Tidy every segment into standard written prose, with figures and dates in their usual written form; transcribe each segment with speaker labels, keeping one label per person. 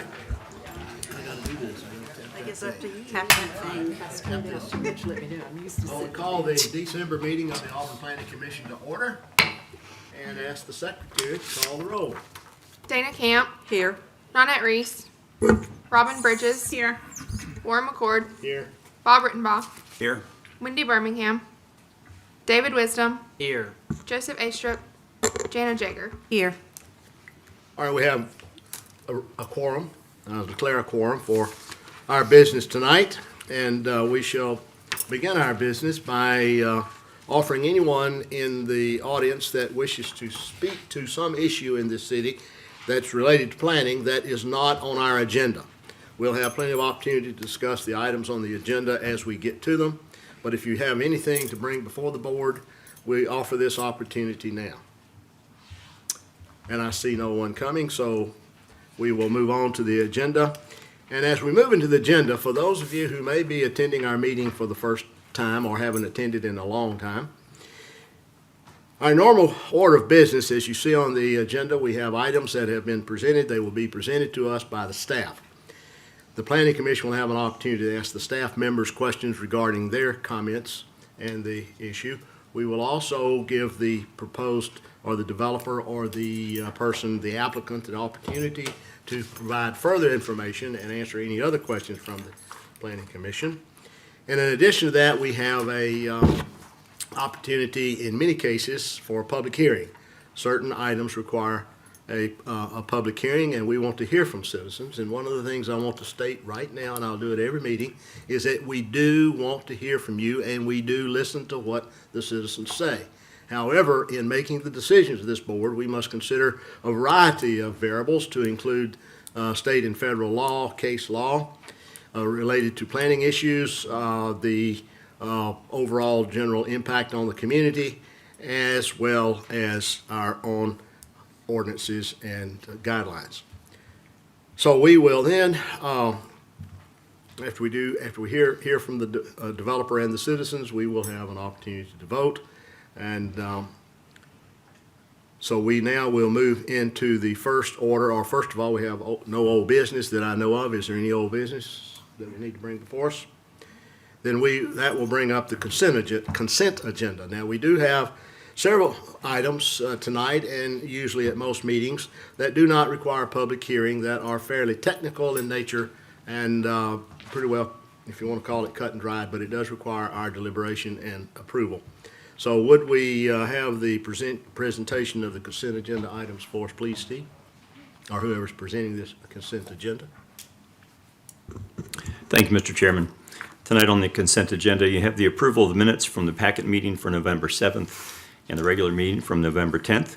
Speaker 1: gotta do this.
Speaker 2: I guess up to you.
Speaker 3: Tap that thing. Let me know. I'm used to
Speaker 1: So we
Speaker 3: sitting.
Speaker 1: call the December meeting of the Auburn Planning Commission to order and ask the secretary to call the roll.
Speaker 4: Dana Camp,
Speaker 3: Here.
Speaker 4: Ronette Reese, Robin Bridges,
Speaker 3: Here.
Speaker 4: Warren McCord,
Speaker 1: Here.
Speaker 4: Bob Rittenbaugh,
Speaker 5: Here.
Speaker 4: Wendy Birmingham, David Wisdom,
Speaker 5: Here.
Speaker 4: Joseph Astrup, Jana Jager.
Speaker 3: Here.
Speaker 1: All right, we have a quorum. I'll declare a quorum for our business tonight, and we shall begin our business by offering anyone in the audience that wishes to speak to some issue in this city that's related to planning that is not on our agenda. We'll have plenty of opportunity to discuss the items on the agenda as we get to them, but if you have anything to bring before the board, we offer this opportunity now. And I see no one coming, so we will move on to the agenda. And as we move into the agenda, for those of you who may be attending our meeting for the first time or haven't attended in a long time, our normal order of business, as you see on the agenda, we have items that have been presented. They will be presented to us by the staff. The Planning Commission will have an opportunity to ask the staff members questions regarding their comments and the issue. We will also give the proposed or the developer or the person, the applicant, an opportunity to provide further information and answer any other questions from the Planning Commission. And in addition to that, we have a opportunity in many cases for a public hearing. Certain items require a public hearing, and we want to hear from citizens. And one of the things I want to state right now, and I'll do it every meeting, is that we do want to hear from you, and we do listen to what the citizens say. However, in making the decisions of this board, we must consider a variety of variables to include state and federal law, case law, related to planning issues, the overall general impact on the community, as well as our own ordinances and guidelines. So we will then, after we hear from the developer and the citizens, we will have an opportunity to vote. And so we now will move into the first order, or first of all, we have no old business that I know of. Is there any old business that we need to bring before us? Then that will bring up the consent agenda. Now, we do have several items tonight, and usually at most meetings, that do not require public hearing, that are fairly technical in nature and pretty well, if you want to call it, cut and dried, but it does require our deliberation and approval. So would we have the presentation of the consent agenda items for us, please, Steve? Or whoever's presenting this consent agenda.
Speaker 5: Thank you, Mr. Chairman. Tonight on the consent agenda, you have the approval of the minutes from the packet meeting for November 7th and the regular meeting from November 10th.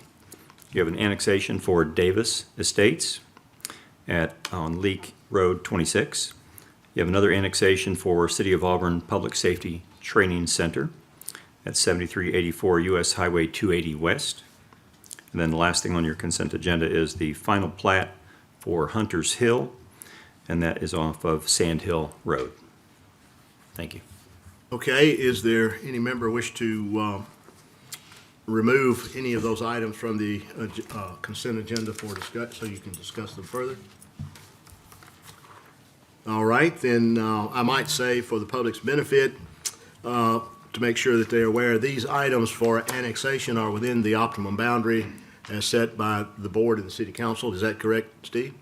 Speaker 5: You have an annexation for Davis Estates on Leak Road 26. You have another annexation for City of Auburn Public Safety Training Center at 7384 US Highway 280 West. And then the last thing on your consent agenda is the final plat for Hunter's Hill, and that is off of Sand Hill Road. Thank you.
Speaker 1: Okay, is there any member wish to remove any of those items from the consent agenda for discuss, so you can discuss them further? All right, then I might say for the public's benefit, to make sure that they're aware, these items for annexation are within the optimum boundary as set by the board and the city council. Is that correct, Steve?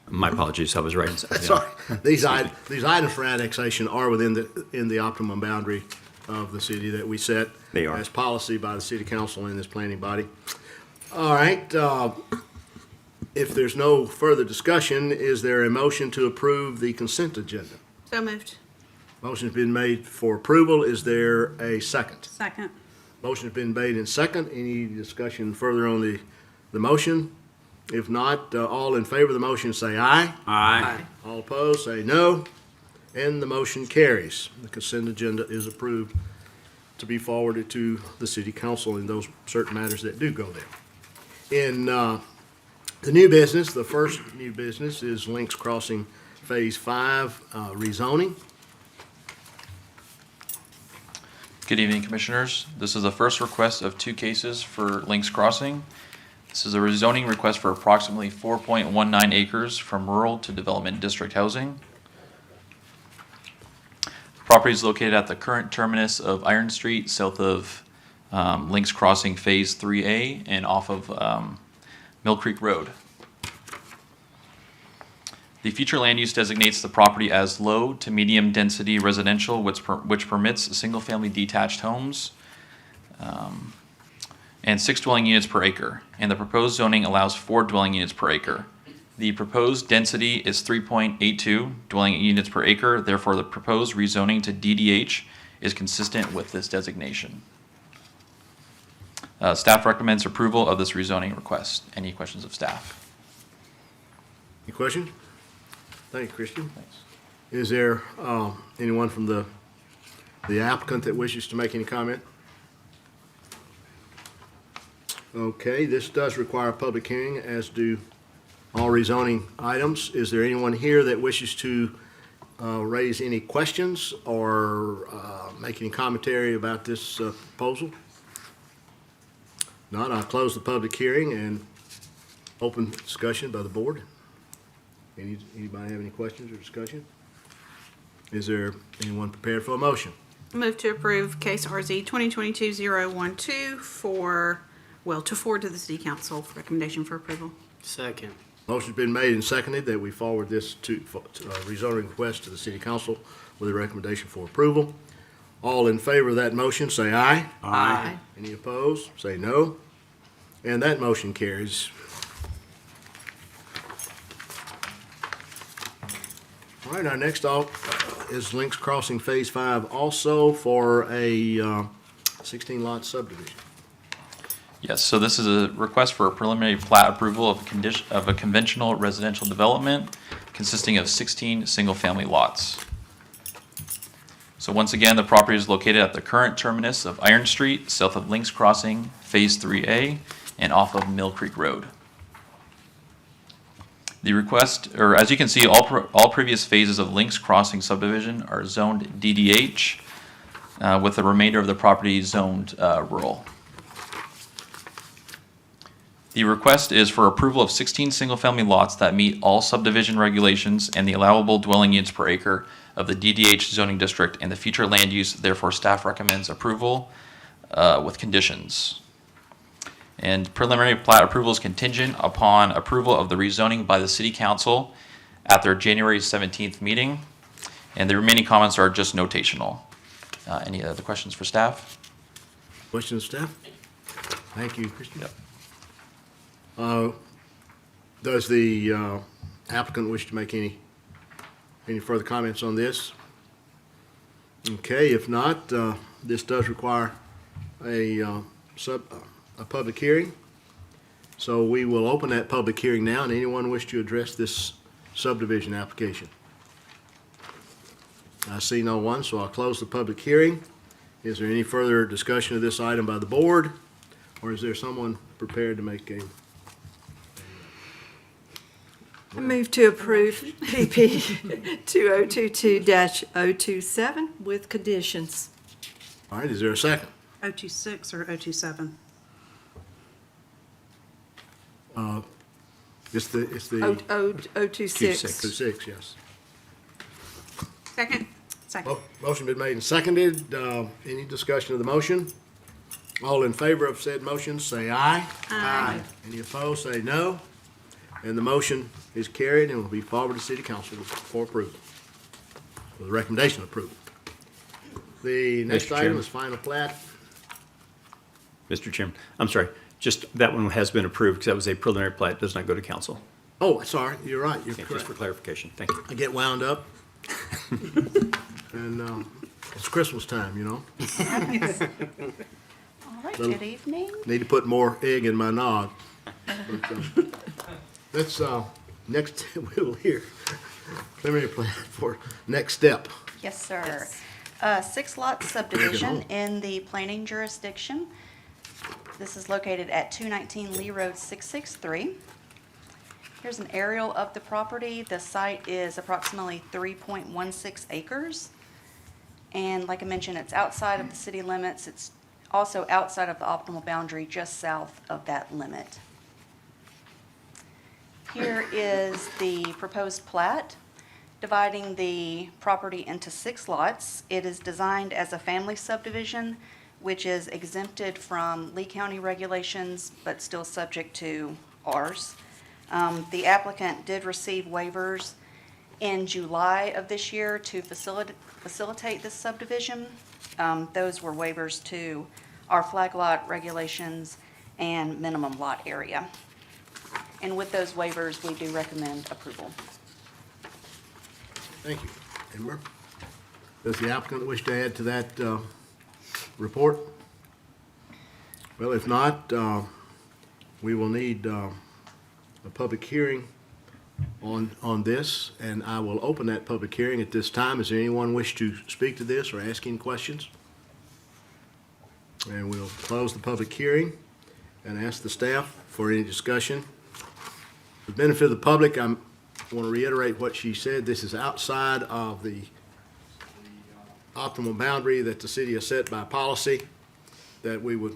Speaker 5: My apologies, I was right.
Speaker 1: Sorry. These items for annexation are within the optimum boundary of the city that we set
Speaker 5: They are.
Speaker 1: as policy by the city council and this planning body. All right. If there's no further discussion, is there a motion to approve the consent agenda?
Speaker 2: So moved.
Speaker 1: Motion's been made for approval. Is there a second?
Speaker 3: Second.
Speaker 1: Motion's been made in second. Any discussion further on the motion? If not, all in favor of the motion say aye.
Speaker 5: Aye.
Speaker 1: All opposed say no. And the motion carries. The consent agenda is approved to be forwarded to the city council in those certain matters that do go there. In the new business, the first new business is Links Crossing Phase 5 rezoning.
Speaker 6: Good evening, Commissioners. This is the first request of two cases for Links Crossing. This is a rezoning request for approximately 4.19 acres from rural to development district housing. The property is located at the current terminus of Iron Street, south of Links Crossing Phase 3A, and off of Mill Creek Road. The future land use designates the property as low to medium density residential, which permits single-family detached homes and 6 dwelling units per acre, and the proposed zoning allows 4 dwelling units per acre. The proposed density is 3.82 dwelling units per acre, therefore the proposed rezoning to DDH is consistent with this designation. Staff recommends approval of this rezoning request. Any questions of staff?
Speaker 1: Any questions? Thank you, Christian.
Speaker 6: Thanks.
Speaker 1: Is there anyone from the applicant that wishes to make any comment? Okay, this does require a public hearing, as do all rezoning items. Is there anyone here that wishes to raise any questions or make any commentary about this proposal? Not, I'll close the public hearing and open discussion by the board. Anybody have any questions or discussion? Is there anyone prepared for a motion?
Speaker 2: Move to approve case RZ 2022-012 to forward to the city council for recommendation for approval.
Speaker 7: Second.
Speaker 1: Motion's been made and seconded that we forward this to rezoning request to the city council with a recommendation for approval. All in favor of that motion, say aye.
Speaker 7: Aye.
Speaker 1: Any opposed, say no. And that motion carries. All right, our next is Links Crossing Phase 5, also for a 16-lot subdivision.
Speaker 6: Yes, so this is a request for a preliminary plat approval of a conventional residential development consisting of 16 single-family lots. So once again, the property is located at the current terminus of Iron Street, south of Links Crossing, Phase 3A, and off of Mill Creek Road. The request, or as you can see, all previous phases of Links Crossing subdivision are zoned DDH, with the remainder of the property zoned rural. The request is for approval of 16 single-family lots that meet all subdivision regulations and the allowable dwelling units per acre of the DDH zoning district and the future land use. Therefore, staff recommends approval with conditions. And preliminary plat approval is contingent upon approval of the rezoning by the city council at their January 17th meeting. And the remaining comments are just notational. Any other questions for staff?
Speaker 1: Questions, staff? Thank you, Christian.
Speaker 6: Yep.
Speaker 1: Does the applicant wish to make any further comments on this? Okay, if not, this does require a public hearing. So we will open that public hearing now, and anyone wish to address this subdivision application? I see no one, so I'll close the public hearing. Is there any further discussion of this item by the board? Or is there someone prepared to make a...
Speaker 3: I move to approve PP 2022-027 with conditions.
Speaker 1: All right, is there a second?
Speaker 2: 026 or 027?
Speaker 1: It's the
Speaker 3: 026.
Speaker 1: 26, yes.
Speaker 2: Second? Second.
Speaker 1: Motion been made and seconded. Any discussion of the motion? All in favor of said motion, say aye.
Speaker 2: Aye.
Speaker 1: Any opposed, say no. And the motion is carried and will be forwarded to City Council for approval, with a recommendation of approval. The next
Speaker 5: Mr.
Speaker 1: item
Speaker 5: Chairman.
Speaker 1: is final plat.
Speaker 5: Mr. Chairman, I'm sorry, just that one has been approved because that was a preliminary plat, it does not go to council.
Speaker 1: Oh, sorry, you're right, you're
Speaker 5: Okay, just for
Speaker 1: correct.
Speaker 5: clarification, thank you.
Speaker 1: I get wound up. And it's Christmas time, you know.
Speaker 8: All right,
Speaker 1: So-
Speaker 8: good evening.
Speaker 1: Need to put more egg in my nog. But, let's, next, we'll hear preliminary plan for next step.
Speaker 8: Yes, sir. 6-lot subdivision in the planning jurisdiction. This is located at 219 Lee Road 663. Here's an aerial of the property. The site is approximately 3.16 acres. And like I mentioned, it's outside of the city limits. It's also outside of the optimal boundary just south of that limit. Here is the proposed plat, dividing the property into 6 lots. It is designed as a family subdivision, which is exempted from Lee County regulations, but still subject to ours. The applicant did receive waivers in July of this year to facilitate this subdivision. Those were waivers to our flag lot regulations and minimum lot area. And with those waivers, we do recommend approval.
Speaker 1: Thank you. Amber? Does the applicant wish to add to that report? Well, if not, we will need a public hearing on this, and I will open that public hearing at this time. Is there anyone wish to speak to this or ask any questions? And we'll close the public hearing and ask the staff for any discussion. For the benefit of the public, I want to reiterate what she said. This is outside of the optimal boundary that the city has set by policy, that we would,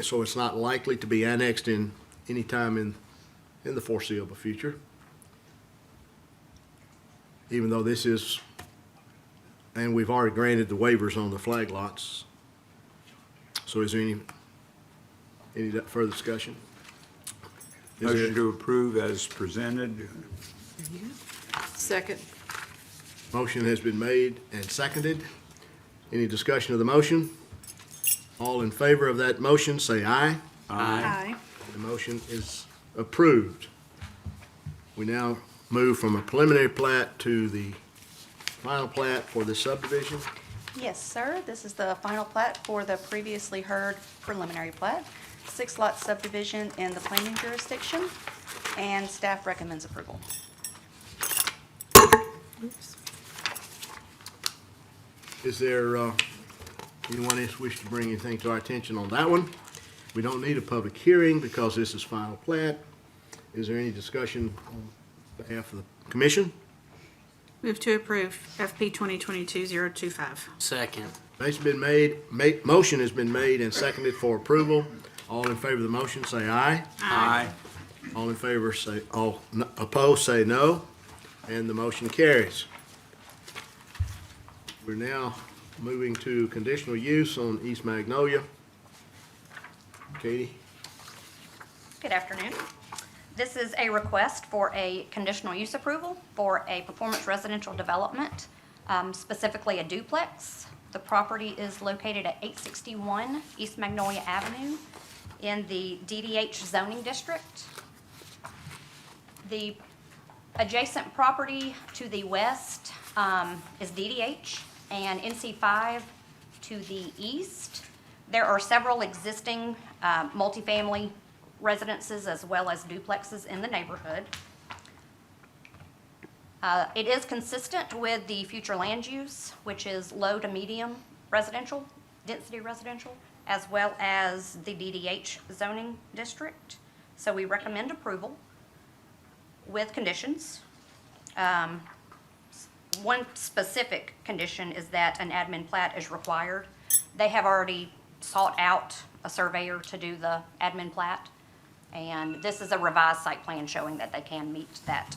Speaker 1: so it's not likely to be annexed in any time in the foreseeable future. Even though this is, and we've already granted the waivers on the flag lots. So is there any further discussion? Is there-
Speaker 7: Motion to approve as presented.
Speaker 3: Second.
Speaker 1: Motion has been made and seconded. Any discussion of the motion? All in favor of that motion, say aye.
Speaker 3: Aye.
Speaker 1: The motion is approved. We now move from a preliminary plat to the final plat for this subdivision.
Speaker 8: Yes, sir. This is the final plat for the previously heard preliminary plat. 6-lot subdivision in the planning jurisdiction, and staff recommends approval.
Speaker 1: Is there anyone else wish to bring anything to our attention on that one? We don't need a public hearing because this is final plat. Is there any discussion on behalf of the commission?
Speaker 2: Move to approve FP 2022-025.
Speaker 9: Second.
Speaker 1: Motion has been made and seconded for approval. All in favor of the motion, say aye.
Speaker 7: Aye.
Speaker 1: All in favor, say, opposed, say no. And the motion carries. We're now moving to conditional use on East Magnolia. Katie?
Speaker 10: Good afternoon. This is a request for a conditional use approval for a performance residential development, specifically a duplex. The property is located at 861 East Magnolia Avenue in the DDH zoning district. The adjacent property to the west is DDH, and NC5 to the east. There are several existing multifamily residences as well as duplexes in the neighborhood. It is consistent with the future land use, which is low to medium residential, density residential, as well as the DDH zoning district. So we recommend approval with conditions. One specific condition is that an admin plat is required. They have already sought out a surveyor to do the admin plat, and this is a revised site plan showing that they can meet that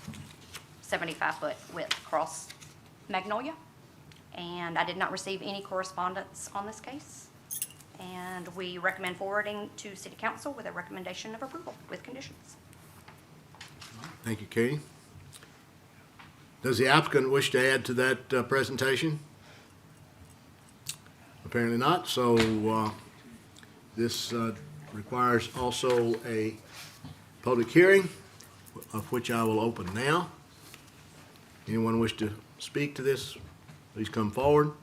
Speaker 10: 75-foot width across Magnolia. And I did not receive any correspondence on this case, and we recommend forwarding to City Council with a recommendation of approval with conditions.
Speaker 1: Thank you, Katie. Does the applicant wish to add to that presentation? Apparently not, so this requires also a public hearing, of which I will open now. Anyone wish to speak to this, please come forward.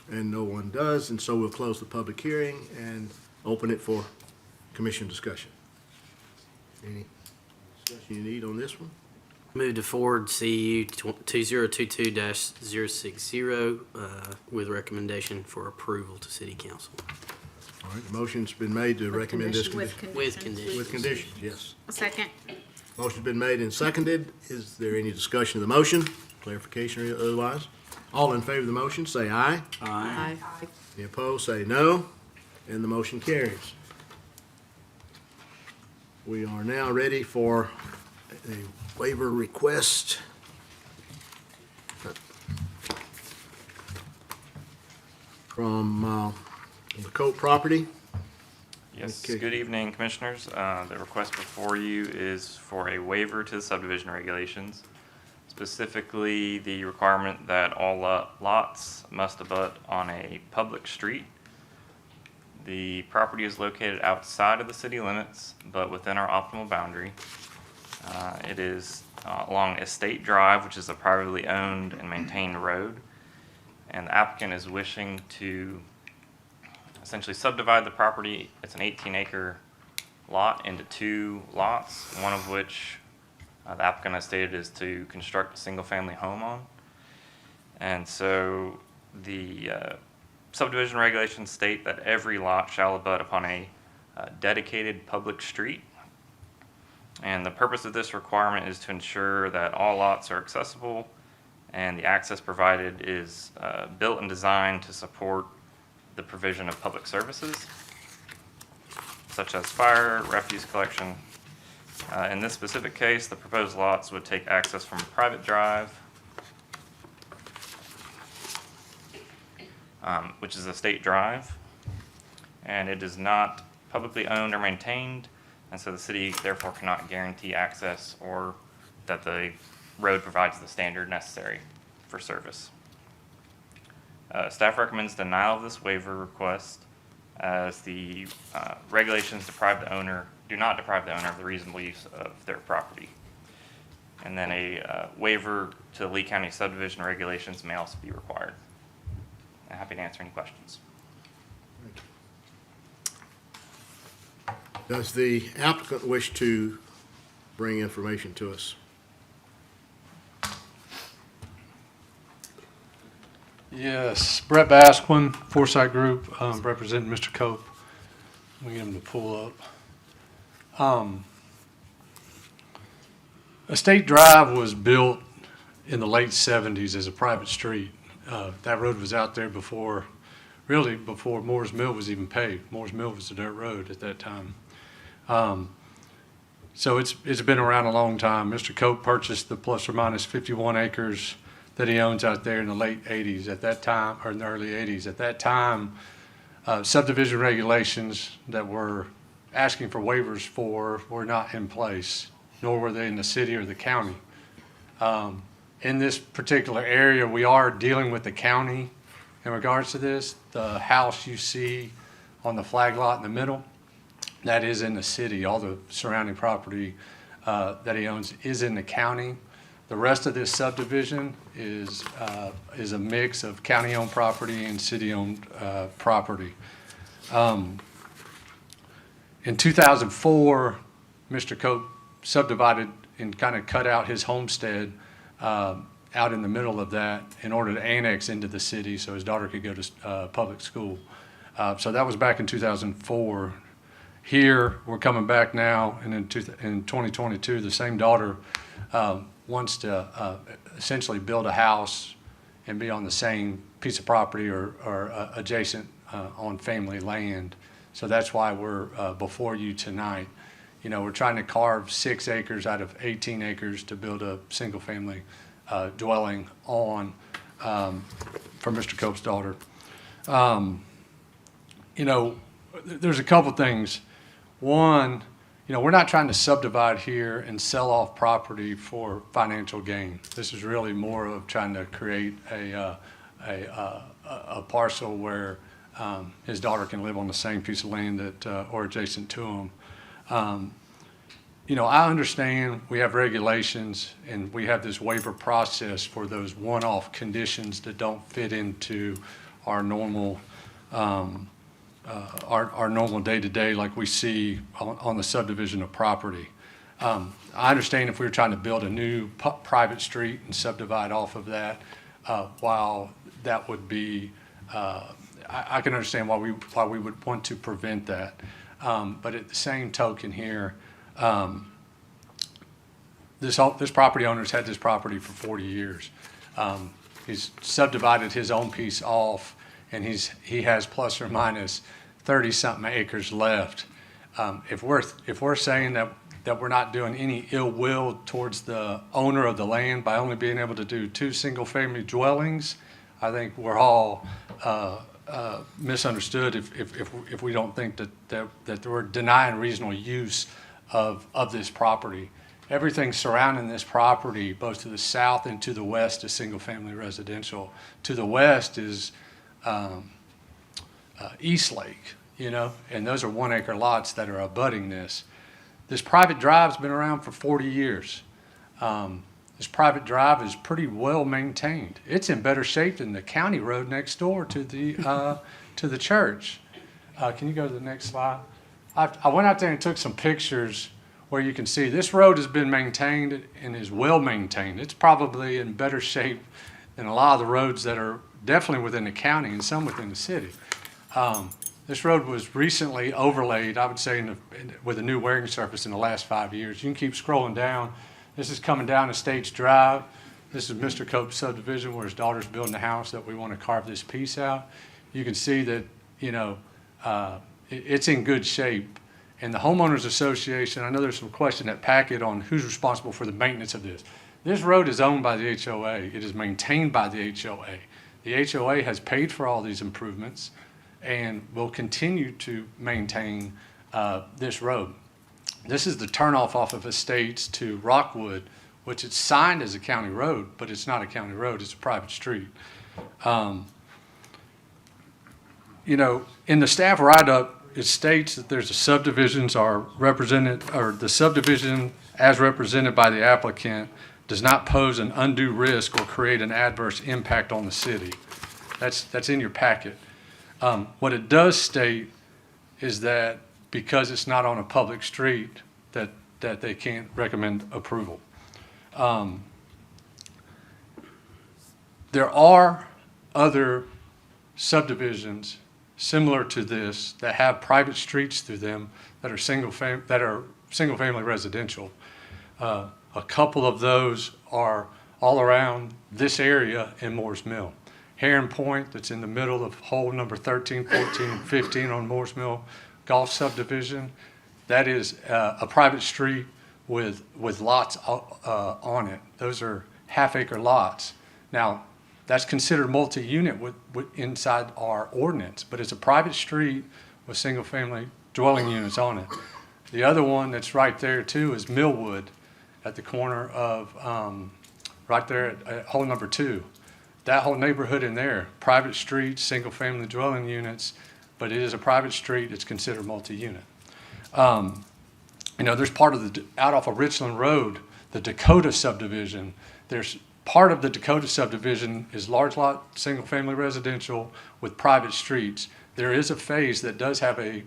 Speaker 1: And no one does, and so we'll close the public hearing and open it for commission discussion. Any discussion you need on this one?
Speaker 9: Move to forward CU 2022-060 with recommendation for approval to City Council.
Speaker 1: All right, the motion's been made to recommend this
Speaker 2: With
Speaker 1: condition.
Speaker 9: With
Speaker 2: conditions.
Speaker 9: conditions.
Speaker 1: With conditions, yes.
Speaker 2: A second.
Speaker 1: Motion's been made and seconded. Is there any discussion of the motion, clarification or otherwise? All in favor of the motion, say aye.
Speaker 7: Aye.
Speaker 1: Any opposed, say no. And the motion carries. We are now ready for A waiver request. From the Cope property.
Speaker 11: Yes,
Speaker 1: Okay.
Speaker 11: good evening, Commissioners. The request before you is for a waiver to the subdivision regulations, specifically the requirement that all lots must abut on a public street. The property is located outside of the city limits, but within our optimal boundary. It is along Estate Drive, which is a privately owned and maintained road. And the applicant is wishing to essentially subdivide the property. It's an 18-acre lot into 2 lots, one of which the applicant has stated is to construct a single-family home on. And so the subdivision regulations state that every lot shall abut upon a dedicated public street. And the purpose of this requirement is to ensure that all lots are accessible and the access provided is built and designed to support the provision of public services, such as fire, refuse collection. In this specific case, the proposed lots would take access from a private drive, which is a state drive, and it is not publicly owned or maintained, and so the city therefore cannot guarantee access or that the road provides the standard necessary for service. Staff recommends denial of this waiver request as the regulations do not deprive the owner of the reasonable use of their property. And then a waiver to the Lee County subdivision regulations may also be required. I'm happy to answer any questions.
Speaker 1: Does the applicant wish to bring information to us?
Speaker 12: Yes, Brett Basquin, Foresight Group, representing Mr. Cope. Let me get him to pull up. Estate Drive was built in the late 70s as a private street. That road was out there before Moore's Mill was even paved. Moore's Mill was a dirt road at that time. So it's been around a long time. Mr. Cope purchased the plus or minus 51 acres that he owns out there in the late 80s at that time, or in the early 80s. At that time, subdivision regulations that we're asking for waivers for were not in place, nor were they in the city or the county. In this particular area, we are dealing with the county in regards to this. The house you see on the flag lot in the middle, that is in the city. All the surrounding property that he owns is in the county. The rest of this subdivision is a mix of county-owned property and city-owned property. In 2004, Mr. Cope subdivided and kind of cut out his homestead out in the middle of that in order to annex into the city so his daughter could go to public school. So that was back in 2004. Here, we're coming back now, and in 2022, the same daughter wants to essentially build a house and be on the same piece of property or adjacent on family land. So that's why we're before you tonight. You know, we're trying to carve 6 acres out of 18 acres to build a single-family dwelling on for Mr. Cope's daughter. You know, there's a couple things. One, you know, we're not trying to subdivide here and sell off property for financial gain. This is really more of trying to create a parcel where his daughter can live on the same piece of land that or adjacent to him. You know, I understand we have regulations and we have this waiver process for those one-off conditions that don't fit into our normal our normal day-to-day like we see on the subdivision of property. I understand if we were trying to build a new private street and subdivide off of that, while that would be, I can understand why we would want to prevent that. But at the same token here, this property owner's had this property for 40 years. He's subdivided his own piece off, and he has plus or minus 30-something acres left. If we're saying that that we're not doing any ill will towards the owner of the land by only being able to do 2 single-family dwellings. I think we're all misunderstood if we don't think that we're denying reasonable use of this property. Everything surrounding this property, both to the south and to the west, is single-family residential. To the west is East Lake, you know, and those are 1-acre lots that are abutting this. This private drive's been around for 40 years. This private drive is pretty well maintained. It's in better shape than the county road next door to the church. Can you go to the next slide? I went out there and took some pictures where you can see this road has been maintained and is well maintained. It's probably in better shape than a lot of the roads that are definitely within the county and some within the city. This road was recently overlaid, I would say, with a new wearing surface in the last 5 years. You can keep scrolling down. This is coming down Estates Drive. This is Mr. Cope's subdivision where his daughter's building a house that we want to carve this piece out. You can see that, you know, it's in good shape. And the homeowners association, I know there's some question in that packet on who's responsible for the maintenance of this. This road is owned by the HOA. It is maintained by the HOA. The HOA has paid for all these improvements and will continue to maintain this road. This is the turnoff off of Estates to Rockwood, which is signed as a county road, but it's not a county road, it's a private street. You know, in the staff write-up, it states that there's the subdivisions are represented, or the subdivision as represented by the applicant does not pose an undue risk or create an adverse impact on the city. That's in your packet. What it does state is that because it's not on a public street, that they can't recommend approval. There are other subdivisions similar to this that have private streets through them that are single-family residential. A couple of those are all around this area in Moores Mill. Heron Point, that's in the middle of hole number 13, 14, and 15 on Moores Mill Golf Subdivision, that is a private street with lots on it. Those are half-acre lots. Now, that's considered multi-unit inside our ordinance, but it's a private street with single-family dwelling units on it. The other one that's right there too is Millwood at the corner of, right there at hole number 2. That whole neighborhood in there, private streets, single-family dwelling units, but it is a private street, it's considered multi-unit. You know, there's part of out off of Richland Road, the Dakota subdivision, there's part of the Dakota subdivision is large lot, single-family residential with private streets. There is a phase that does have a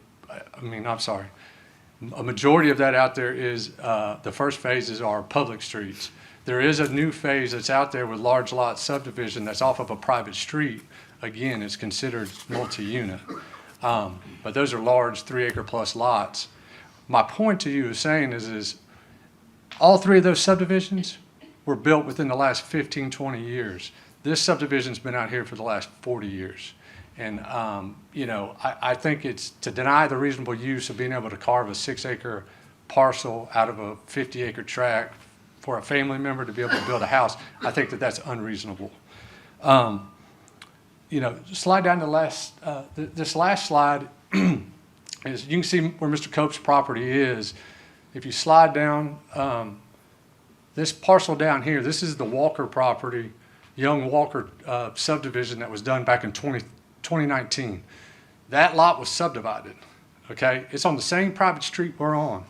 Speaker 12: majority of that out there is, the first phases are public streets. There is a new phase that's out there with large lot subdivision that's off of a private street. Again, it's considered multi-unit. But those are large 3-acre plus lots. My point to you is saying is all 3 of those subdivisions were built within the last 15, 20 years. This subdivision's been out here for the last 40 years. And, you know, I think it's to deny the reasonable use of being able to carve a 6-acre parcel out of a 50-acre tract for a family member to be able to build a house. I think that that's unreasonable. You know, slide down to this last slide is, you can see where Mr. Cope's property is. If you slide down, this parcel down here, this is the Walker property, Young Walker subdivision that was done back in 2019. That lot was subdivided, okay? It's on the same private street we're on.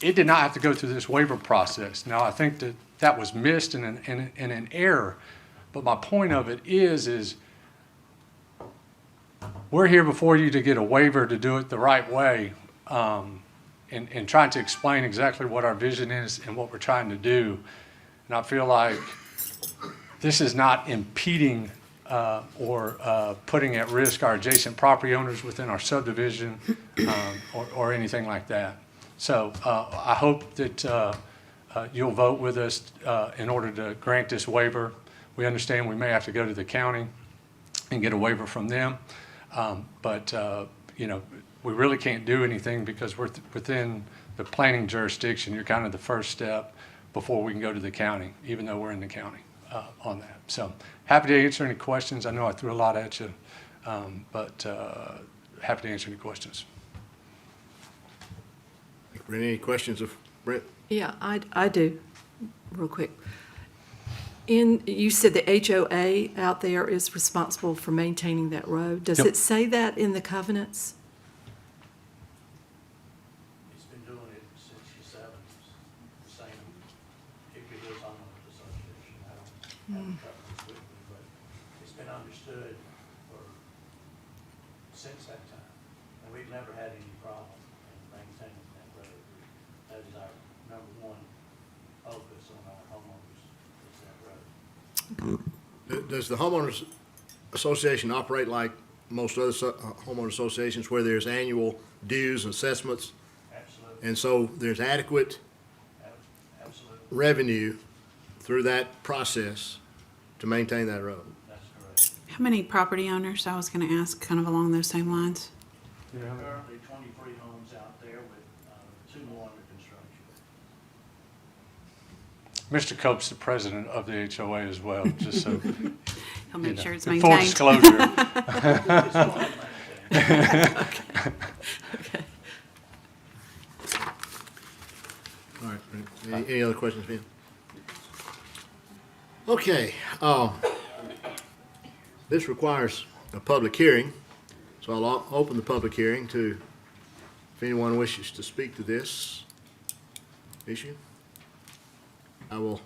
Speaker 12: It did not have to go through this waiver process. Now, I think that was missed in an error, but my point of it is we're here before you to get a waiver to do it the right way, and trying to explain exactly what our vision is and what we're trying to do. And I feel like this is not impeding or putting at risk our adjacent property owners within our subdivision or anything like that. So I hope that you'll vote with us in order to grant this waiver. We understand we may have to go to the county and get a waiver from them, but you know, we really can't do anything because we're within the planning jurisdiction, you're kind of the first step before we can go to the county, even though we're in the county on that. So happy to answer any questions. I know I threw a lot at you, but happy to answer any questions.
Speaker 1: Brent, any questions of Brent?
Speaker 3: Yeah, I do, real quick. You said the HOA out there is responsible for maintaining that road. Does
Speaker 12: Yep.
Speaker 3: it say that in the covenants?
Speaker 13: It's been doing it since the seventies, same, particularly those homeowners association. I don't have the covenants with me, but it's been understood since that time. And we've never had any problem in maintaining that road. That is our number one focus on our homeowners, is that road.
Speaker 1: Does the homeowners association operate like most other homeowner associations where there's annual dues and assessments?
Speaker 13: Absolutely,
Speaker 1: And so there's adequate
Speaker 13: absolutely,
Speaker 1: revenue through that process to maintain that road?
Speaker 13: that's correct.
Speaker 2: How many property owners? I was going to ask kind of along those same lines.
Speaker 13: There are currently 23 homes out there with 2 more under construction.
Speaker 12: Mr. Cope's the president of the HOA as well, just so.
Speaker 2: He'll make sure it's
Speaker 12: Full
Speaker 2: maintained.
Speaker 12: disclosure.
Speaker 13: It's all maintained.
Speaker 3: Okay.
Speaker 1: All right, Brent. Any other questions, Ben? Okay, this requires a public hearing, so I'll open the public hearing to, if anyone wishes to speak to this issue. I will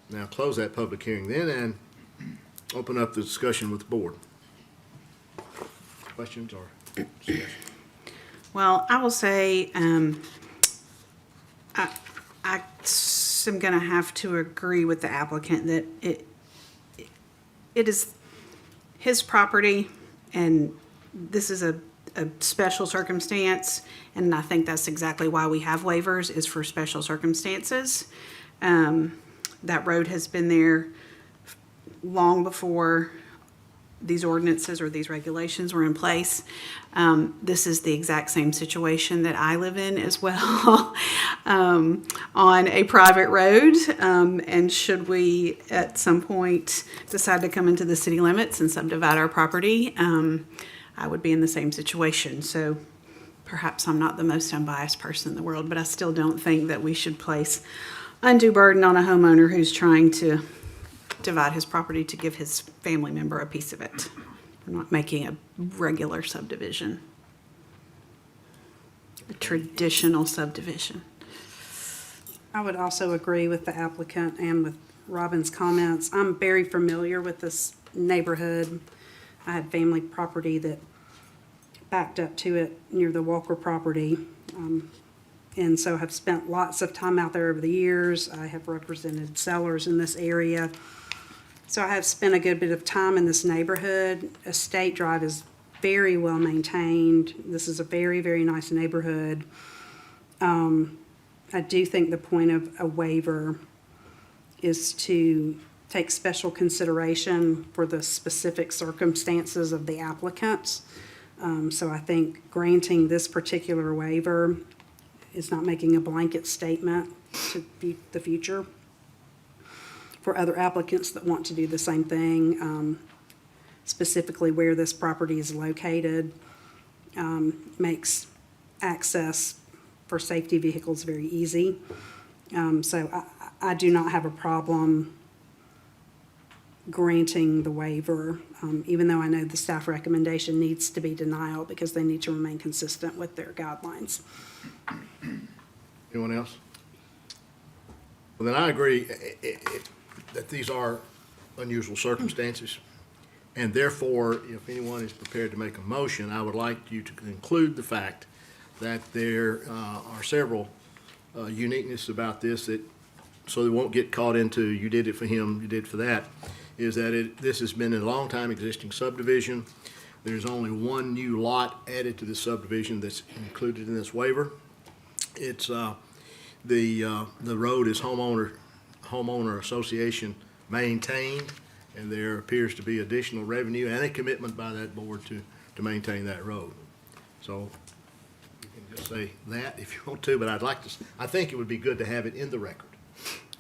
Speaker 1: now close that public hearing then and open up the discussion with the board. Questions or discussion?
Speaker 2: Well, I will say, I am going to have to agree with the applicant that it is his property, and this is a special circumstance, and I think that's exactly why we have waivers, is for special circumstances. That road has been there long before these ordinances or these regulations were in place. This is the exact same situation that I live in as well, on a private road. And should we at some point decide to come into the city limits and subdivide our property, I would be in the same situation. So perhaps I'm not the most unbiased person in the world, but I still don't think that we should place undue burden on a homeowner who's trying to divide his property to give his family member a piece of it. We're not making a regular subdivision, a traditional subdivision.
Speaker 14: I would also agree with the applicant and with Robin's comments. I'm very familiar with this neighborhood. I had family property that backed up to it near the Walker property. And so have spent lots of time out there over the years. I have represented sellers in this area. So I have spent a good bit of time in this neighborhood. Estate Drive is very well maintained. This is a very, very nice neighborhood. I do think the point of a waiver is to take special consideration for the specific circumstances of the applicants. So I think granting this particular waiver is not making a blanket statement to the future for other applicants that want to do the same thing. Specifically where this property is located, makes access for safety vehicles very easy. So I do not have a problem granting the waiver, even though I know the staff recommendation needs to be denial because they need to remain consistent with their guidelines.
Speaker 1: Anyone else? Well, then I agree that these are unusual circumstances. And therefore, if anyone is prepared to make a motion, I would like you to include the fact that there are several uniqueness about this that, so they won't get caught into, you did it for him, you did it for that, is that this has been a long time existing subdivision. There's only one new lot added to this subdivision that's included in this waiver. It's the road is homeowner association maintained, and there appears to be additional revenue and a commitment by that board to maintain that road. So you can Just say that if you want to, but I think it would be good to have it in the record.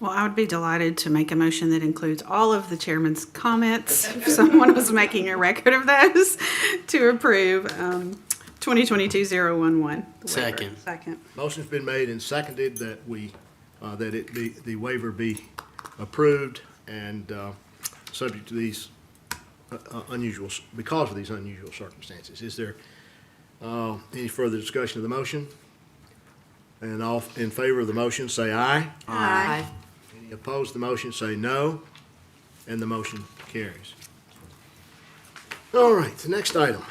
Speaker 2: Well, I would be delighted to make a motion that includes all of the chairman's comments, if someone was making a record of those, to approve 2022-011.
Speaker 9: Second.
Speaker 14: Second.
Speaker 1: Motion's been made and seconded that the waiver be approved and subject to these because of these unusual circumstances. Is there any further discussion of the motion? And all in favor of the motion, say aye.
Speaker 3: Aye.
Speaker 1: Any opposed to the motion, say no. And the motion carries. All right, the next item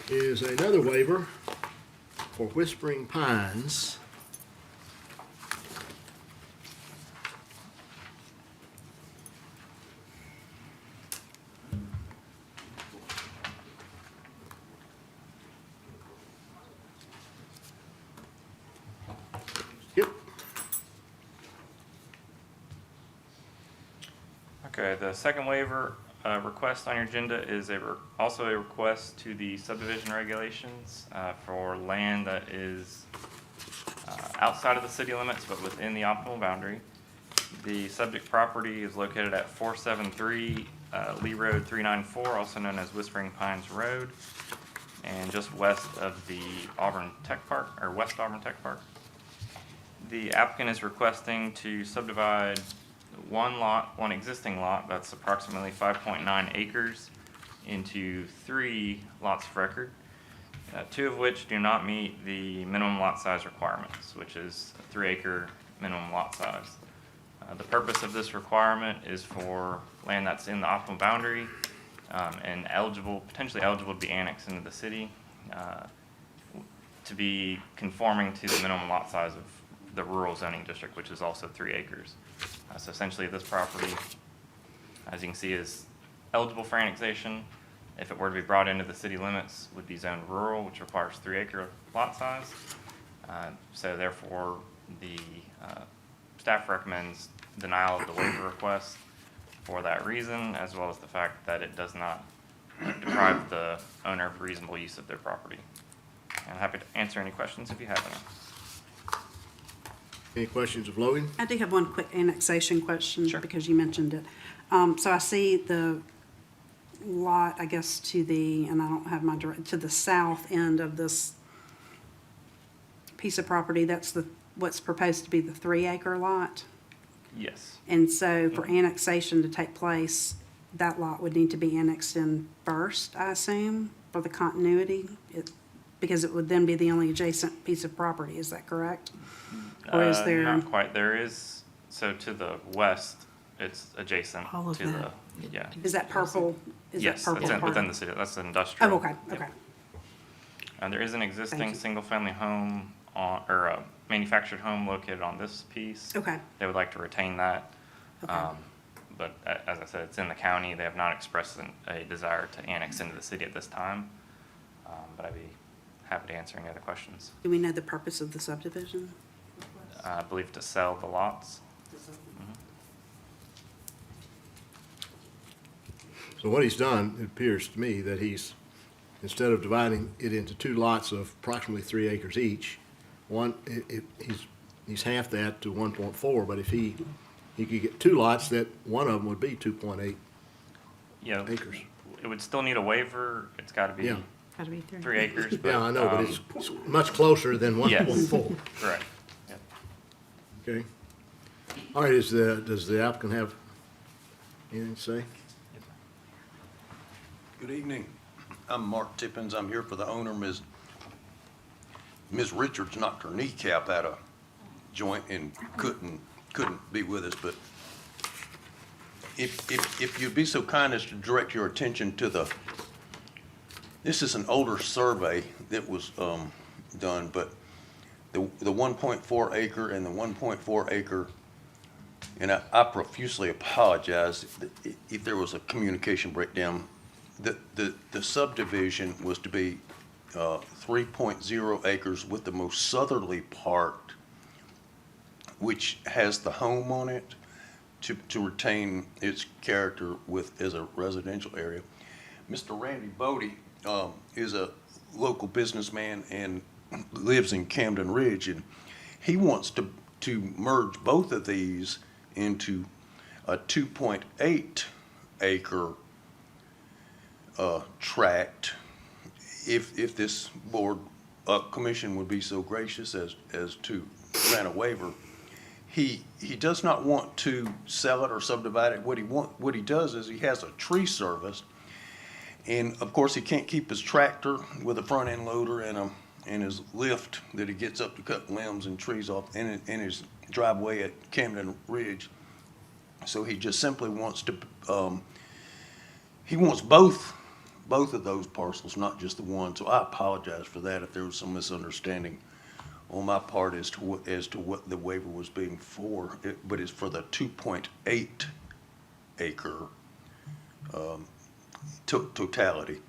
Speaker 1: is another waiver for Whispering Pines. Yep.
Speaker 11: Okay, the second waiver request on your agenda is also a request to the subdivision regulations for land that is outside of the city limits but within the optimal boundary. The subject property is located at 473 Lee Road 394, also known as Whispering Pines Road, and just west of the Auburn Tech Park, or West Auburn Tech Park. The applicant is requesting to subdivide one existing lot that's approximately 5.9 acres into 3 lots of record, 2 of which do not meet the minimum lot size requirements, which is a 3-acre minimum lot size. The purpose of this requirement is for land that's in the optimal boundary and potentially eligible to be annexed into the city, to be conforming to the minimum lot size of the rural zoning district, which is also 3 acres. So essentially this property, as you can see, is eligible for annexation. If it were to be brought into the city limits, would be zoned rural, which requires 3-acre lot size. So therefore, the staff recommends denial of the waiver request for that reason, as well as the fact that it does not deprive the owner of reasonable use of their property. I'm happy to answer any questions if you have any.
Speaker 1: Any questions of Logan?
Speaker 14: I do have one quick annexation question.
Speaker 11: Sure.
Speaker 14: Because you mentioned it. So I see the lot, I guess, to the, and I don't have my to the south end of this piece of property, that's what's proposed to be the 3-acre lot.
Speaker 11: Yes.
Speaker 14: And so for annexation to take place, that lot would need to be annexed in first, I assume, for the continuity? Because it would then be the only adjacent piece of property, is that correct? Or is there?
Speaker 11: Not quite. There is, so to the west, it's adjacent
Speaker 2: All of
Speaker 11: to
Speaker 2: that.
Speaker 11: yeah.
Speaker 14: Is that purple? Is
Speaker 11: Yes,
Speaker 14: that purple
Speaker 11: that's
Speaker 14: part?
Speaker 11: within the city. That's industrial.
Speaker 14: Oh, okay,
Speaker 11: Yep.
Speaker 14: okay.
Speaker 11: And there is an
Speaker 14: Thank
Speaker 11: existing
Speaker 14: you.
Speaker 11: single-family home or a manufactured home located on this piece.
Speaker 14: Okay.
Speaker 11: They would like to retain that.
Speaker 14: Okay.
Speaker 11: But as I said, it's in the county. They have not expressed a desire to annex into the city at this time. But I'd be happy to answer any other questions.
Speaker 14: Do we know the purpose of the subdivision?
Speaker 11: I believe to sell the lots.
Speaker 1: So what he's done, it appears to me, that he's, instead of dividing it into 2 lots of approximately 3 acres each, he's half that to 1.4, but if he could get 2 lots, that one of them would be 2.8
Speaker 11: Yeah,
Speaker 1: acres.
Speaker 11: it would still need a waiver. It's got to be
Speaker 1: Yeah.
Speaker 2: Gotta be
Speaker 11: 3 acres. But,
Speaker 1: Yeah, I know, but it's much closer than 1.4.
Speaker 11: correct. Yep.
Speaker 1: Okay. All right, does the applicant have anything to say?
Speaker 15: Good evening. I'm Mark Tippins. I'm here for the owner, Ms. Richards knocked her kneecap out of joint and couldn't be with us, but if you'd be so kind as to direct your attention to this is an older survey that was done, but the 1.4 acre and the 1.4 acre, and I profusely apologize if there was a communication breakdown. The subdivision was to be 3.0 acres with the most southerly part, which has the home on it to retain its character as a residential area. Mr. Randy Bodie is a local businessman and lives in Camden Ridge, and he wants to merge both of these into a 2.8 acre tract, if this board, commission would be so gracious as to grant a waiver. He does not want to sell it or subdivide it. What he does is he has a tree service, and of course he can't keep his tractor with a front end loader and his lift that he gets up to cut limbs and trees off in his driveway at Camden Ridge. So he just simply wants to, he wants both of those parcels, not just the one. So I apologize for that if there was some misunderstanding on my part as to what the waiver was being for, but it's for the 2.8 acre totality.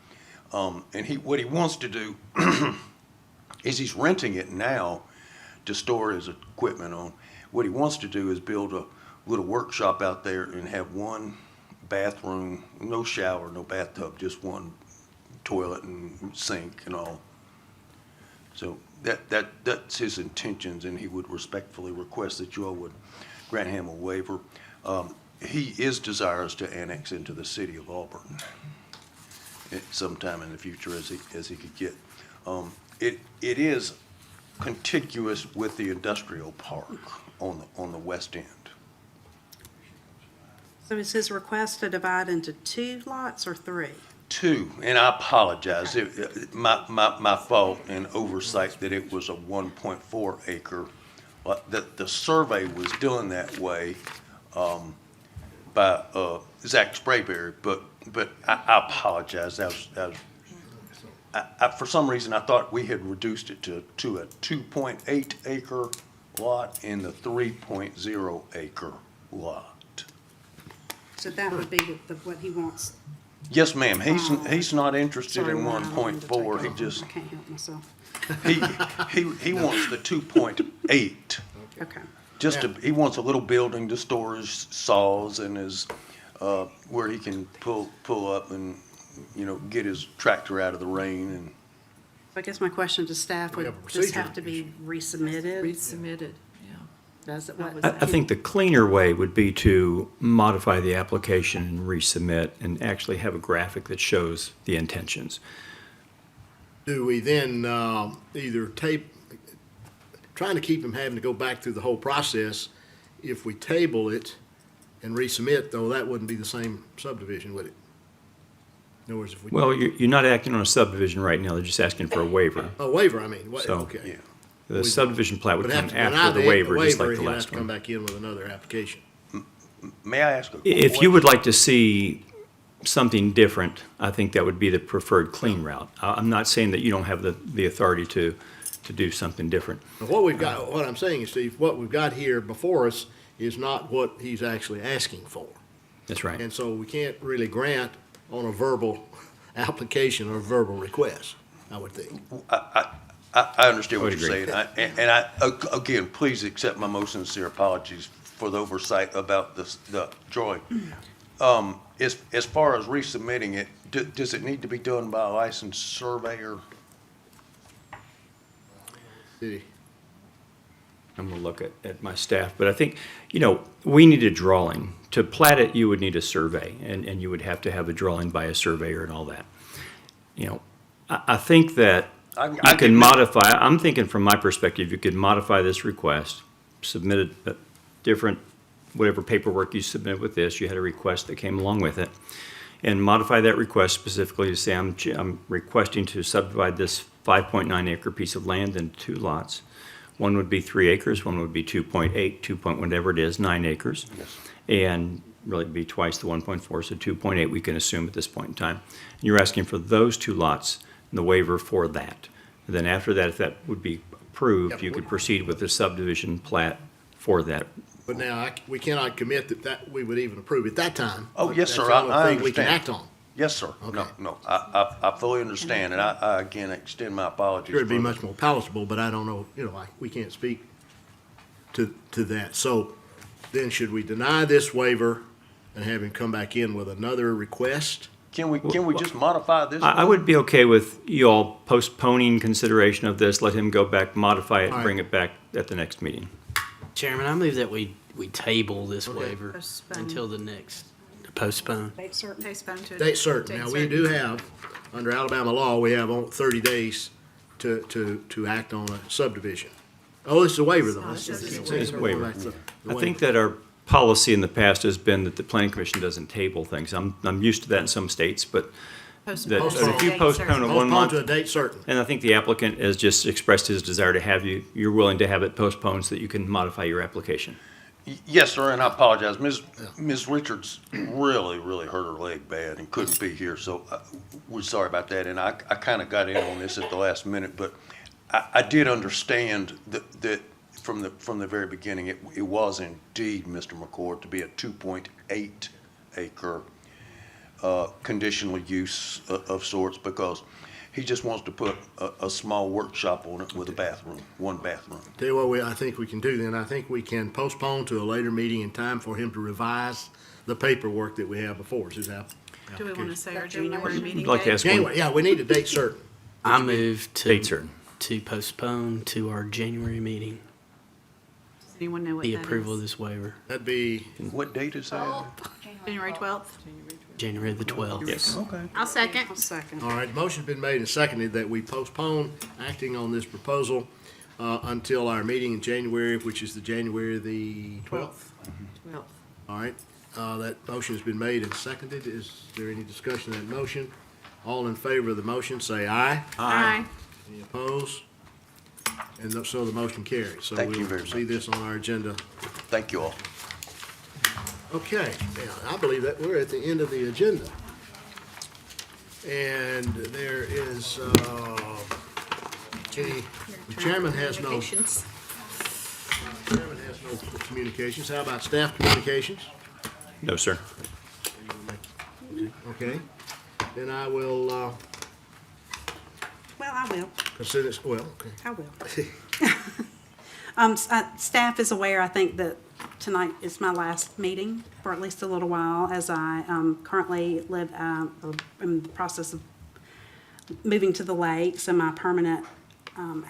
Speaker 15: And what he wants to do is he's renting it now to store his equipment on. What he wants to do is build a little workshop out there and have one bathroom, no shower, no bathtub, just one toilet and sink and all. So that's his intentions, and he would respectfully request that you all would grant him a waiver. He is desirous to annex into the city of Auburn at sometime in the future as he could get. It is contiguous with the industrial park on the west end.
Speaker 14: So is his request to divide into 2 lots or 3?
Speaker 15: 2, and I apologize, my fault and oversight that it was a 1.4 acre. The survey was done that way by Zach Sprayberry, but I apologize. For some reason, I thought we had reduced it to a 2.8 acre lot in the 3.0 acre lot.
Speaker 14: So that would be what he wants.
Speaker 15: Yes, ma'am. He's not interested
Speaker 14: Sorry,
Speaker 15: in
Speaker 14: Ron, I wanted to
Speaker 15: 1.4.
Speaker 14: take
Speaker 15: He
Speaker 14: over.
Speaker 15: just
Speaker 14: I can't help myself.
Speaker 15: he wants the 2.8.
Speaker 14: Okay.
Speaker 15: He wants a little building to store his saws and his where he can pull up and get his tractor out of the rain. And
Speaker 14: I guess my question to staff,
Speaker 1: We
Speaker 14: would
Speaker 1: have a
Speaker 14: this
Speaker 1: procedure
Speaker 14: have to be resubmitted?
Speaker 3: Resubmitted, yeah.
Speaker 14: Does it?
Speaker 3: That was-
Speaker 5: I think the cleaner way would be to modify the application and resubmit and actually have a graphic that shows the intentions.
Speaker 1: Do we then either trying to keep him having to go back through the whole process, if we table it and resubmit, though, that wouldn't be the same subdivision, would it? In other words, if we.
Speaker 5: Well, you're not acting on a subdivision right now, they're just asking for a waiver.
Speaker 1: A waiver, I mean,
Speaker 5: So,
Speaker 1: okay.
Speaker 15: yeah.
Speaker 5: The subdivision plat would
Speaker 1: Would have
Speaker 5: come
Speaker 1: to deny
Speaker 5: after the waiver, just like the
Speaker 1: he'd have
Speaker 5: last
Speaker 1: to come
Speaker 5: one.
Speaker 1: back in with another application.
Speaker 15: may I ask a
Speaker 5: If you would like to see something different, I think that would be the preferred clean route. I'm not saying that you don't have the authority to do something different.
Speaker 1: But what I'm saying is, Steve, what we've got here before us is not what he's actually asking for.
Speaker 5: That's right.
Speaker 1: And so we can't really grant on a verbal application or verbal request, I would think.
Speaker 15: I understand
Speaker 5: I
Speaker 15: what
Speaker 5: would
Speaker 15: you're
Speaker 5: agree.
Speaker 15: saying. Again, please accept my most sincere apologies for the oversight about the drawing. As far as resubmitting it, does it need to be done by a licensed surveyor?
Speaker 1: See,
Speaker 5: I'm gonna look at my staff, but I think, we need a drawing. To plat it, you would need a survey, and you would have to have a drawing by a surveyor and all that. I think that you can modify, I'm thinking from my perspective, you could modify this request, submit a different, whatever paperwork you submit with this, you had a request that came along with it, and modify that request specifically to say, I'm requesting to subdivide this 5.9 acre piece of land into 2 lots. One would be 3 acres, one would be 2.8, 2 point whatever it is, 9 acres.
Speaker 15: Yes.
Speaker 5: And really it'd be twice the 1.4, so 2.8 we can assume at this point in time. And you're asking for those 2 lots and the waiver for that. And then after that, if that would be approved, you could proceed with the subdivision plat for that.
Speaker 1: but now we cannot commit that we would even approve at that time.
Speaker 15: Oh, yes, sir,
Speaker 1: That's the
Speaker 15: I
Speaker 1: only thing we can
Speaker 15: understand.
Speaker 1: act on.
Speaker 15: Yes, sir.
Speaker 1: Okay.
Speaker 15: No, I fully understand, and I again extend my apologies.
Speaker 1: Sure, it'd be
Speaker 15: for-
Speaker 1: much more palatable, but I don't know, we can't speak to that. So then should we deny this waiver and have him come back in with another request?
Speaker 15: Can we just modify this?
Speaker 5: I would be okay with you all postponing consideration of this, let him go back, modify it, and bring it back at the next meeting.
Speaker 9: Chairman, I move that we table this waiver
Speaker 2: Postpone.
Speaker 9: until the next, postpone.
Speaker 14: Date certain.
Speaker 2: Postpone to.
Speaker 1: Date certain. Now, we do have, under Alabama law, we have 30 days to act on a subdivision. Oh, this is a waiver, though.
Speaker 2: It's
Speaker 5: It's a waiver.
Speaker 1: The
Speaker 5: I
Speaker 1: waiver.
Speaker 5: think that our policy in the past has been that the planning commission doesn't table things. I'm used to that in some states, but that if you postpone it 1
Speaker 1: Postpone
Speaker 5: month,
Speaker 1: to a date certain.
Speaker 5: and I think the applicant has just expressed his desire to have you're willing to have it postponed so that you can modify your application.
Speaker 15: Yes, sir, and I apologize. Ms. Richards really hurt her leg bad and couldn't be here, so we're sorry about that. And I kind of got in on this at the last minute, but I did understand that from the very beginning, it was indeed, Mr. McCord, to be a 2.8 acre conditional use of sorts, because he just wants to put a small workshop on it with a bathroom, one bathroom.
Speaker 1: Tell you what, I think we can do then. I think we can postpone to a later meeting in time for him to revise the paperwork that we have before us.
Speaker 2: Do we want to say our January meeting
Speaker 5: I'd like to
Speaker 2: date?
Speaker 5: ask one,
Speaker 1: January, yeah, we need a date certain.
Speaker 9: I move
Speaker 5: date certain.
Speaker 9: to postpone to our January meeting,
Speaker 2: Does anyone know what
Speaker 9: the
Speaker 2: that
Speaker 9: approval of
Speaker 2: is?
Speaker 9: this waiver,
Speaker 1: That'd be,
Speaker 15: What date is that?
Speaker 2: January 12th?
Speaker 9: January the 12th.
Speaker 5: Yes.
Speaker 2: I'll second.
Speaker 14: I'll second.
Speaker 1: all right, the motion's been made and seconded that we postpone acting on this proposal until our meeting in January, which is the January the 12th.
Speaker 3: Well,
Speaker 1: All right, that motion has been made and seconded. Is there any discussion of that motion? All in favor of the motion, say aye.
Speaker 2: Aye.
Speaker 1: Any opposed? And so the motion carries. So
Speaker 15: Thank you
Speaker 1: we'll
Speaker 15: very
Speaker 1: see
Speaker 15: much.
Speaker 1: this on our agenda.
Speaker 15: Thank you all.
Speaker 1: Okay, now, I believe that we're at the end of the agenda. And there is, the chairman has no
Speaker 2: Communications.
Speaker 1: communications. How about staff communications?
Speaker 5: No, sir.
Speaker 1: Okay, then I will,
Speaker 14: Well, I will.
Speaker 1: consider this, well, okay.
Speaker 14: I will. Staff is aware, I think, that tonight is my last meeting for at least a little while, as I currently live, or in the process of moving to the lake, so my permanent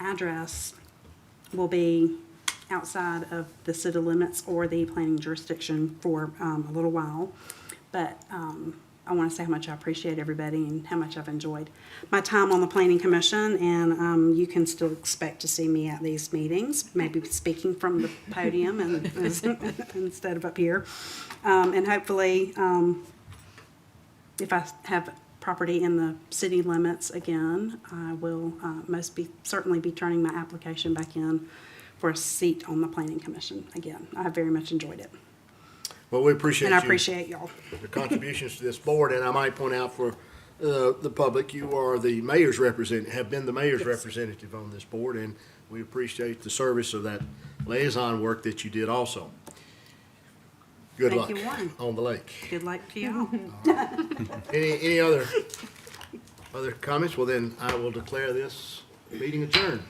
Speaker 14: address will be outside of the city limits or the planning jurisdiction for a little while. But I want to say how much I appreciate everybody and how much I've enjoyed my time on the Planning Commission, and you can still expect to see me at these meetings, maybe speaking from the podium and instead of up here. And hopefully, if I have property in the city limits again, I will certainly be turning my application back in for a seat on the Planning Commission again. I very much enjoyed it,
Speaker 1: Well, we appreciate
Speaker 14: and I
Speaker 1: you.
Speaker 14: appreciate y'all.
Speaker 1: Your contributions to this board, and I might point out for the public, you are the mayor's representative, have been the mayor's representative on this board, and we appreciate the service of that liaison work that you did also. Good luck
Speaker 14: Thank you, Warren.
Speaker 1: on the lake.
Speaker 14: Good luck to y'all.
Speaker 1: Any other comments? Well, then I will declare this meeting adjourned.